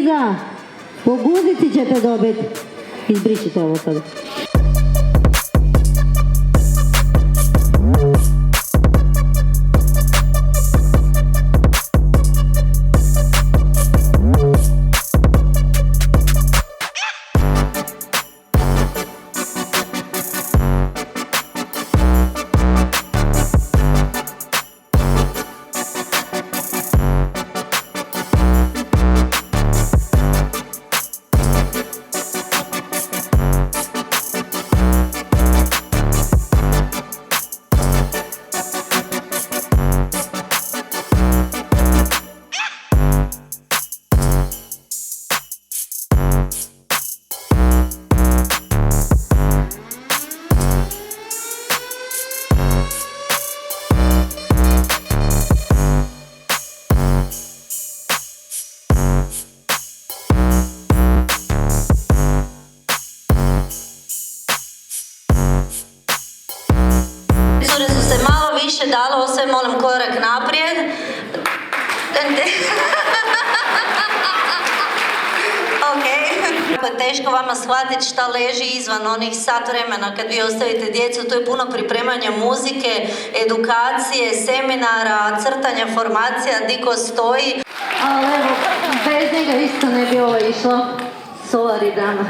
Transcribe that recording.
Liza, po guzici ćete dobiti. Izbrišite ovo sada. Su se malo više dalo, ovo sve molim korak naprijed. Ok. Teško vama shvatiti šta leži izvan onih sat vremena kad vi ostavite djecu, to je puno pripremanja muzike, edukacije, seminara, crtanja formacija, di ko stoji. Ali evo, bez njega isto ne bi ovo išlo. Sorry, dama.